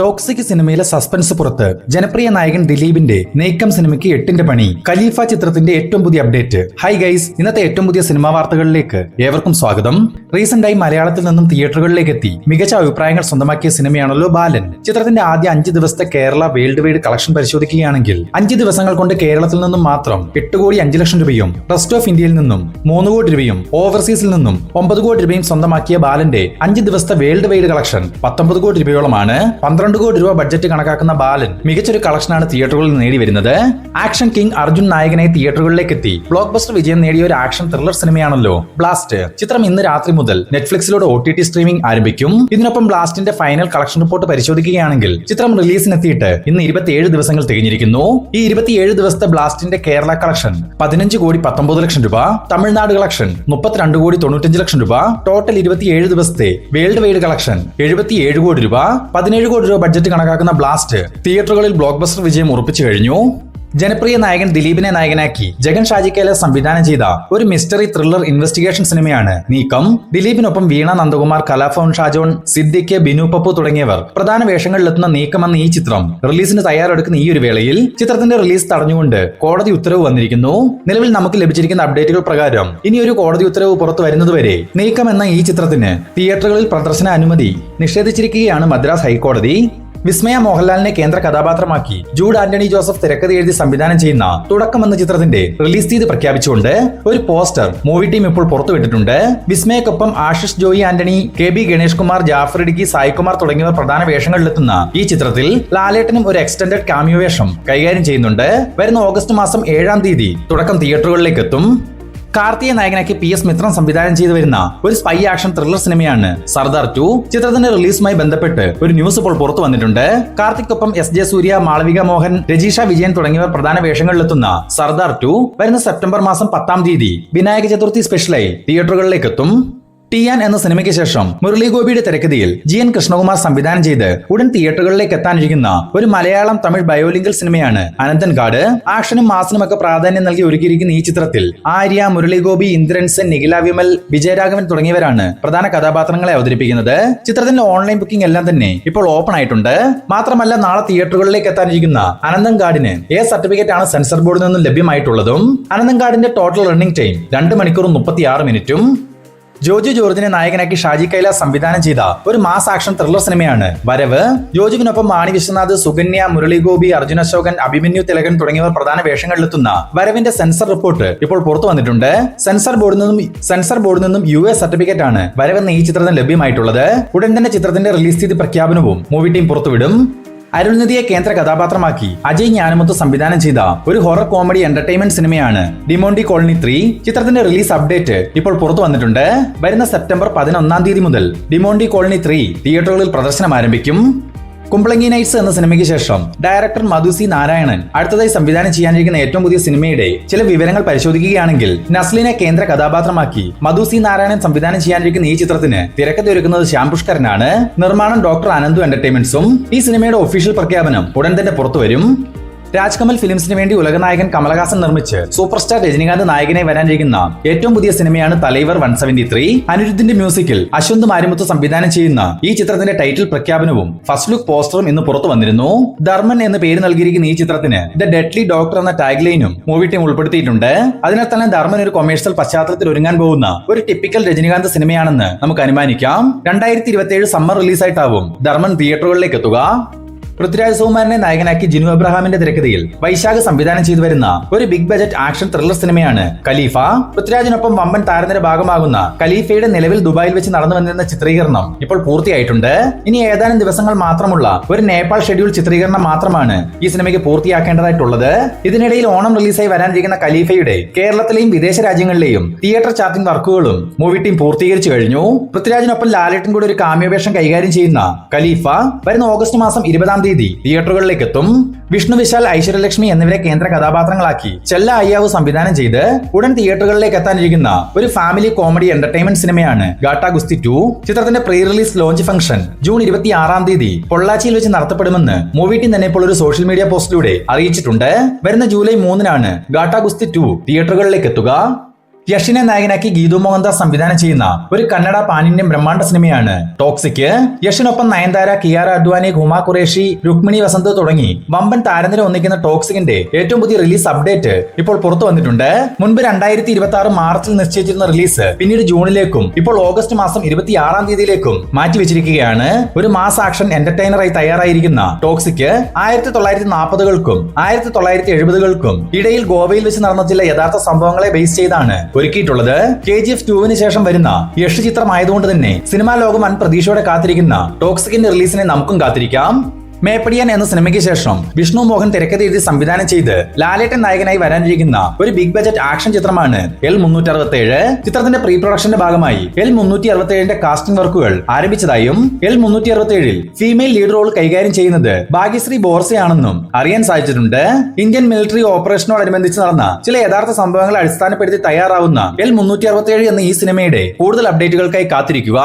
Toxic സിനിമയിലെ suspense പുറത്ത് ജനപ്രിയ നായകൻ ദിലീപിന്റെ നീക്കം സിനിമയ്ക്ക് 8ന്റെ പണി. ഖലീഫ ചിത്രത്തിന്റെ ഏറ്റവും പുതിയ അപ്ഡേറ്റ്. ഹൈ ഗൈസ്, ഇന്നത്തെ ഏറ്റവും പുതിയ സിനിമാ വാർത്തകളിലേക്ക് ഏവർക്കും സ്വാഗതം. റീസെന്റായി മലയാളത്തിൽ നിന്നും തിയേറ്ററുകളിലേക്ക് എത്തി മികച്ച അഭിപ്രായങ്ങൾ സ്വന്തമാക്കിയ സിനിമയാണല്ലോ ബാലൻ. ചിത്രത്തിന്റെ ആദ്യ 5 ദിവസത്തെ കേരള വേൾഡ് വൈഡ് കളക്ഷൻ പരിശോധിക്കുകയാണെങ്കിൽ 5 ദിവസങ്ങൾ കൊണ്ട് കേരളത്തിൽ നിന്നും മാത്രം 8,05,00,000 രൂപയും റെസ്റ്റ് ഓഫ് ഇന്ത്യയിൽ നിന്നും 3 കോടി രൂപയും ഓവർസീസിൽ നിന്നും 9 കോടി രൂപയും സ്വന്തമാക്കിയ ബാലന്റെ 5 ദിവസത്തെ വേൾഡ് വൈഡ് കളക്ഷൻ 19 കോടി രൂപയോളമാണ്. 12 കോടി രൂപ ബഡ്ജറ്റ് കണക്കാക്കുന്ന ബാലൻ മികച്ചൊരു കളക്ഷനാണ് തിയേറ്ററുകളിൽ നേടിവരുന്നത്. ആക്ഷൻ കിങ് അർജുൻ നായകനായി തിയേറ്ററുകളിലേക്ക് എത്തി ബ്ലോക്ക് ബസ്റ്റർ വിജയം നേടിയ ഒരു ആക്ഷൻ ത്രില്ലർ സിനിമയാണല്ലോ ബ്ലാസ്റ്റ്. ചിത്രം ഇന്ന് രാത്രി മുതൽ നെറ്റ്ഫ്ലിക്സിലൂടെ OTT സ്ട്രീമിംഗ് ആരംഭിക്കും. ഇതിനൊപ്പം ബ്ലാസ്റ്റിന്റെ ഫൈനൽ കളക്ഷൻ റിപ്പോർട്ട് പരിശോധിക്കുകയാണെങ്കിൽ ചിത്രം റിലീസിനെത്തിയിട്ട് ഇന്ന് 27 ദിവസങ്ങൾ തികഞ്ഞിരിക്കുന്നു. ഈ 27 ദിവസത്തെ ബ്ലാസ്റ്റിന്റെ കേരള കളക്ഷൻ 15 കോടി 19 ലക്ഷം രൂപ, തമിഴ്നാട് കളക്ഷൻ 32 കോടി 95 ലക്ഷം രൂപ, ടോട്ടൽ 27 ദിവസത്തെ വേൾഡ് വൈഡ് കളക്ഷൻ 77 കോടി രൂപ. 17 കോടി രൂപ ബഡ്ജറ്റ് കണക്കാക്കുന്ന ബ്ലാസ്റ്റ് തിയേറ്ററുകളിൽ ബ്ലോക്ക് ബസ്റ്റർ വിജയം ഉറപ്പിച്ചു കഴിഞ്ഞു. ജനപ്രിയ നായകൻ ദിലീപിനെ നായകനാക്കി ജഗൻ ഷാജി കൈലാസ് സംവിധാനം ചെയ്ത ഒരു മിസ്റ്ററി ത്രില്ലർ ഇൻവെസ്റ്റിഗേഷൻ സിനിമയാണ് നീക്കം. ദിലീപിനൊപ്പം വീണ നന്ദകുമാർ, കലാഭവൻ ഷാജോൺ, സിദ്ദിഖ്, ബിനു പപ്പു തുടങ്ങിയവർ പ്രധാന വേഷങ്ങളിലെത്തുന്ന നീക്കം എന്ന ഈ ചിത്രം റിലീസിന് തയ്യാറെടുക്കുന്ന ഈ ഒരു വേളയിൽ ചിത്രത്തിന്റെ റിലീസ് തടഞ്ഞുകൊണ്ട് കോടതി ഉത്തരവ് വന്നിരിക്കുന്നു. നിലവിൽ നമുക്ക് ലഭിച്ചിരിക്കുന്ന അപ്ഡേറ്റുകൾ പ്രകാരം ഇനി ഒരു കോടതി ഉത്തരവ് പുറത്തു വരുന്നതുവരെ നീക്കം എന്ന ഈ ചിത്രത്തിന് തിയേറ്ററുകളിൽ പ്രദർശന അനുമതി നിഷേധിച്ചിരിക്കുകയാണ് മദ്രാസ് ഹൈക്കോടതി. വിസ്മയ മോഹൻലാലിനെ കേന്ദ്ര കഥാപാത്രമാക്കി ജൂഡ് ആന്റണി ജോസഫ് തിരക്കഥ എഴുതി സംവിധാനം ചെയ്യുന്ന തുടക്കം എന്ന ചിത്രത്തിന്റെ റിലീസ് തീയതി പ്രഖ്യാപിച്ചുകൊണ്ട് ഒരു പോസ്റ്റർ മൂവി ടീം ഇപ്പോൾ പുറത്തുവിട്ടിട്ടുണ്ട്. വിസ്മയക്കൊപ്പം ആശിഷ് ജോയി ആന്റണി, KB ഗണേഷ് കുമാർ, ജാഫർ ഇടുക്കി, സായികുമാർ തുടങ്ങിയവർ പ്രധാന വേഷങ്ങളിലെത്തുന്ന ഈ ചിത്രത്തിൽ ലാലേട്ടനും ഒരു എക്സ്റ്റൻഡഡ് കാമിയോ വേഷം കൈകാര്യം ചെയ്യുന്നുണ്ട്. വരുന്ന ഓഗസ്റ്റ് മാസം 7-ാം തീയതി തുടക്കം തിയേറ്ററുകളിലേക്ക് എത്തും. കാർത്തിയെ നായകനാക്കി PS മിത്രൻ സംവിധാനം ചെയ്തു വരുന്ന ഒരു സ്പൈ ആക്ഷൻ ത്രില്ലർ സിനിമയാണ് സർദാർ 2. ചിത്രത്തിന്റെ റിലീസുമായി ബന്ധപ്പെട്ട് ഒരു ന്യൂസ് ഇപ്പോൾ പുറത്തു വന്നിട്ടുണ്ട്. കാർത്തിക്കൊപ്പം SJ സൂര്യ, മാളവിക മോഹൻ, രജീഷ വിജയൻ തുടങ്ങിയവർ പ്രധാന വേഷങ്ങളിലെത്തുന്ന സർദാർ 2 വരുന്ന സെപ്റ്റംബർ മാസം 10-ാം തീയതി വിനായക ചതുർത്ഥി സ്പെഷ്യലായി തിയേറ്ററുകളിലേക്ക് എത്തും. ടിയാൻ എന്ന സിനിമയ്ക്ക് ശേഷം മുരളി ഗോപിയുടെ തിരക്കഥയിൽ GN കൃഷ്ണകുമാർ സംവിധാനം ചെയ്ത് ഉടൻ തിയേറ്ററുകളിലേക്ക് എത്താനിരിക്കുന്ന ഒരു മലയാളം തമിഴ് ബയോലിംഗൽ സിനിമയാണ് അനന്തൻകാട്. ആക്ഷനും മാസിനും ഒക്കെ പ്രാധാന്യം നൽകി ഒരുക്കിയിരിക്കുന്ന ഈ ചിത്രത്തിൽ ആര്യ, മുരളി ഗോപി, ഇന്ദ്രൻ സെൻ, നിഖില വിമൽ, വിജയരാഘവൻ തുടങ്ങിയവരാണ് പ്രധാന കഥാപാത്രങ്ങളെ അവതരിപ്പിക്കുന്നത്. ചിത്രത്തിന്റെ ഓൺലൈൻ ബുക്കിംഗ് എല്ലാം തന്നെ ഇപ്പോൾ ഓപ്പൺ ആയിട്ടുണ്ട്. മാത്രമല്ല, നാളെ തിയേറ്ററുകളിലേക്ക് എത്താനിരിക്കുന്ന അനന്തൻകാടിന് സർട്ടിഫിക്കറ്റ് ആണ് സെൻസർ ബോർഡിൽ നിന്നും ലഭ്യമായിട്ടുള്ളതും. അനന്തൻകാടിന്റെ ടോട്ടൽ റണ്ണിംഗ് ടൈം 2 മണിക്കൂറും 36 മിനിറ്റും. ജോജു ജോർജിനെ നായകനാക്കി ഷാജി കൈലാസ് സംവിധാനം ചെയ്ത ഒരു മാസ് ആക്ഷൻ ത്രില്ലർ സിനിമയാണ് വരവ്. ജോജുവിനൊപ്പം മാണി വിശ്വനാഥ്, സുകന്യ, മുരളി ഗോപി, അർജുൻ അശോകൻ, അഭിമന്യു തിലകൻ തുടങ്ങിയവർ പ്രധാന വേഷങ്ങളിലെത്തുന്ന വരവിന്റെ സെൻസർ റിപ്പോർട്ട് ഇപ്പോൾ പുറത്തു വന്നിട്ടുണ്ട്. സെൻസർ ബോർഡിൽ നിന്നും US സർട്ടിഫിക്കറ്റ് ആണ് വരവെന്ന ഈ ചിത്രത്തിന് ലഭ്യമായിട്ടുള്ളത്. ഉടൻ തന്നെ ചിത്രത്തിന്റെ റിലീസ് തീയതി പ്രഖ്യാപനവും മൂവി ടീം പുറത്തുവിടും. അരുൾനിധിയെ കേന്ദ്ര കഥാപാത്രമാക്കി അജയ് ജ്ഞാനമുത്ത് സംവിധാനം ചെയ്ത ഒരു ഹൊറർ കോമഡി എന്റർടൈൻമെന്റ് സിനിമയാണ് ഡിമോണ്ടി കോളനി 3. ചിത്രത്തിന്റെ റിലീസ് അപ്ഡേറ്റ് ഇപ്പോൾ പുറത്തു വന്നിട്ടുണ്ട്. വരുന്ന സെപ്റ്റംബർ 11-ാം തീയതി മുതൽ ഡിമോണ്ടി കോളനി 3 തിയേറ്ററുകളിൽ പ്രദർശനം ആരംഭിക്കും. കുംബ്ലങ്ങി നൈറ്റ്സ് എന്ന സിനിമയ്ക്ക് ശേഷം ഡയറക്ടർ മധു C നാരായണൻ അടുത്തതായി സംവിധാനം ചെയ്യാനിരിക്കുന്ന ഏറ്റവും പുതിയ സിനിമയുടെ ചില വിവരങ്ങൾ പരിശോധിക്കുകയാണെങ്കിൽ നസ്ലിനെ കേന്ദ്ര കഥാപാത്രമാക്കി മധു C നാരായണൻ സംവിധാനം ചെയ്യാനിരിക്കുന്ന ഈ ചിത്രത്തിന് തിരക്കഥ ഒരുക്കുന്നത് ശ്യാം പുഷ്കരനാണ്. നിർമ്മാണം ഡോക്ടർ അനന്തു എന്റർടൈൻമെന്റ്സും. ഈ സിനിമയുടെ ഒഫീഷ്യൽ പ്രഖ്യാപനം ഉടൻ തന്നെ പുറത്തുവരും. രാജ്കമൽ ഫിലിംസിന് വേണ്ടി ഉലകനായകൻ കമലഹാസൻ നിർമ്മിച്ച് സൂപ്പർ സ്റ്റാർ രജനികാന്ത് നായകനായി വരാനിരിക്കുന്ന ഏറ്റവും പുതിയ സിനിമയാണ് തലൈവർ 173. അനിരുദ്ധിന്റെ മ്യൂസിക്കിൽ അശ്വന്ത് മാരിമുത്ത് സംവിധാനം ചെയ്യുന്ന ഈ ചിത്രത്തിന്റെ ടൈറ്റിൽ പ്രഖ്യാപനവും ഫസ്റ്റ് ലുക്ക് പോസ്റ്ററും ഇന്ന് പുറത്തു വന്നിരുന്നു. ധർമ്മൻ എന്ന് പേര് നൽകിയിരിക്കുന്ന ഈ ചിത്രത്തിന് ദ ഡെഡ്ലി ഡോക്ടർ എന്ന ടാഗ് ലൈനും മൂവി ടീം ഉൾപ്പെടുത്തിയിട്ടുണ്ട്. അതിനാൽ തന്നെ ധർമ്മൻ ഒരു കൊമേഴ്സ്യൽ പശ്ചാത്തലത്തിൽ ഒരുങ്ങാൻ പോകുന്ന ഒരു ടിപ്പിക്കൽ രജനികാന്ത് സിനിമയാണെന്ന് നമുക്ക് അനുമാനിക്കാം. 2027 സമ്മർ റിലീസായിട്ടാവും ധർമ്മൻ തിയേറ്ററുകളിലേക്ക് എത്തുക. പൃഥ്വിരാജ് സുകുമാരനെ നായകനാക്കി ജിനു അബ്രഹാമിന്റെ തിരക്കഥയിൽ വൈശാഖ് സംവിധാനം ചെയ്തു വരുന്ന ഒരു ബിഗ് ബജറ്റ് ആക്ഷൻ ത്രില്ലർ സിനിമയാണ് ഖലീഫ. പൃഥ്വിരാജിനൊപ്പം വമ്പൻ താരനിര ഭാഗമാകുന്ന ഖലീഫയുടെ നിലവിൽ ദുബായിൽ വെച്ച് നടന്നു വന്നിരുന്ന ചിത്രീകരണം ഇപ്പോൾ പൂർത്തിയായിട്ടുണ്ട്. ഇനി ഏതാനും ദിവസങ്ങൾ മാത്രമുള്ള ഒരു നേപ്പാൾ ഷെഡ്യൂൾ ചിത്രീകരണം മാത്രമാണ് ഈ സിനിമയ്ക്ക് പൂർത്തിയാക്കേണ്ടതായിട്ടുള്ളത്. ഇതിനിടയിൽ ഓണം റിലീസായി വരാനിരിക്കുന്ന ഖലീഫയുടെ കേരളത്തിലെയും വിദേശ രാജ്യങ്ങളിലെയും തിയേറ്റർ ചാർട്ടിംഗ് വർക്കുകളും മൂവി ടീം പൂർത്തീകരിച്ചു കഴിഞ്ഞു. പൃഥ്വിരാജിനൊപ്പം ലാലേട്ടൻ കൂടെ ഒരു കാമിയോ വേഷം കൈകാര്യം ചെയ്യുന്ന ഖലീഫ വരുന്ന ഓഗസ്റ്റ് മാസം 20-ാം തീയതി തിയേറ്ററുകളിലേക്ക് എത്തും. വിഷ്ണു വിശാൽ, ഐശ്വര്യലക്ഷ്മി എന്നിവരെ കേന്ദ്ര കഥാപാത്രങ്ങളാക്കി ചെല്ല അയ്യാവ് സംവിധാനം ചെയ്ത് ഉടൻ തിയേറ്ററുകളിലേക്ക് എത്താനിരിക്കുന്ന ഒരു ഫാമിലി കോമഡി എന്റർടൈൻമെന്റ് സിനിമയാണ് ഗാട്ടാ ഗുസ്തി 2. ചിത്രത്തിന്റെ pre release launch function June 26-ാം തീയതി പൊള്ളാച്ചിയിൽ വെച്ച് നടത്തപ്പെടുമെന്ന് മൂവി ടീം തന്നെ ഇപ്പോൾ ഒരു സോഷ്യൽ മീഡിയ പോസ്റ്റിലൂടെ അറിയിച്ചിട്ടുണ്ട്. വരുന്ന ജൂലൈ 3-നാണ് ഗാട്ടാ ഗുസ്തി 2 തിയേറ്ററുകളിലേക്ക് എത്തുക. യഷിനെ നായകനാക്കി ഗീതു മോഹൻദാസ് സംവിധാനം ചെയ്യുന്ന ഒരു കന്നഡ പാൻ ഇന്ത്യൻ ബ്രഹ്മാണ്ഡ സിനിമയാണ് ടോക്സിക്. യഷിനൊപ്പം നയൻതാര, കിയാര അദ്വാനി, ഹുമ ഖുറേഷി, രുക്മിണി വസന്ത് തുടങ്ങി വമ്പൻ താരനിര ഒന്നിക്കുന്ന ടോക്സിക്കിന്റെ ഏറ്റവും പുതിയ റിലീസ് അപ്ഡേറ്റ് ഇപ്പോൾ പുറത്തു വന്നിട്ടുണ്ട്. മുൻപ് 2026 മാർച്ചിൽ നിശ്ചയിച്ചിരുന്ന റിലീസ് പിന്നീട് ജൂണിലേക്കും ഇപ്പോൾ ഓഗസ്റ്റ് മാസം 26 തീയതിയിലേക്കും മാറ്റിവെച്ചിരിക്കുകയാണ്. ഒരു മാസ് ആക്ഷൻ എന്റർടൈനറായി തയ്യാറായിരിക്കുന്ന ടോക്സിക് 1940കൾക്കും 1970കൾക്കും ഇടയിൽ ഗോവയിൽ വെച്ച് നടന്ന ചില യഥാർത്ഥ സംഭവങ്ങളെ ബേസ് ചെയ്താണ് ഒരുക്കിയിട്ടുള്ളത്. KGF 2 ശേഷം വരുന്ന യഷ് ചിത്രമായതുകൊണ്ട് തന്നെ സിനിമാ ലോകം വൻ പ്രതീക്ഷയോടെ കാത്തിരിക്കുന്ന ടോക്സിക്കിന്റെ റിലീസിനെ നമുക്കും കാത്തിരിക്കാം. മേപ്പടിയാൻ എന്ന സിനിമയ്ക്ക് ശേഷം വിഷ്ണു മോഹൻ തിരക്കഥ എഴുതി സംവിധാനം ചെയ്ത് ലാലേട്ടൻ നായകനായി വരാനിരിക്കുന്ന ഒരു ബിഗ് ബജറ്റ് ആക്ഷൻ ചിത്രമാണ് L367. ചിത്രത്തിന്റെ പ്രീ പ്രൊഡക്ഷന്റെ ഭാഗമായി L367ന്റെ കാസ്റ്റിംഗ് വർക്കുകൾ ആരംഭിച്ചതായും L367ൽ ഫീമെയിൽ ലീഡ് റോൾ കൈകാര്യം ചെയ്യുന്നത് ഭാഗ്യശ്രീ ബോർസയാണെന്നും അറിയാൻ സാധിച്ചിട്ടുണ്ട്. ഇന്ത്യൻ മിലിറ്ററി ഓപ്പറേഷനോടനുബന്ധിച്ച് നടന്ന ചില യഥാർത്ഥ സംഭവങ്ങളെ അടിസ്ഥാനപ്പെടുത്തി തയ്യാറാവുന്ന L367 എന്ന ഈ സിനിമയുടെ കൂടുതൽ അപ്ഡേറ്റുകൾക്കായി കാത്തിരിക്കുക.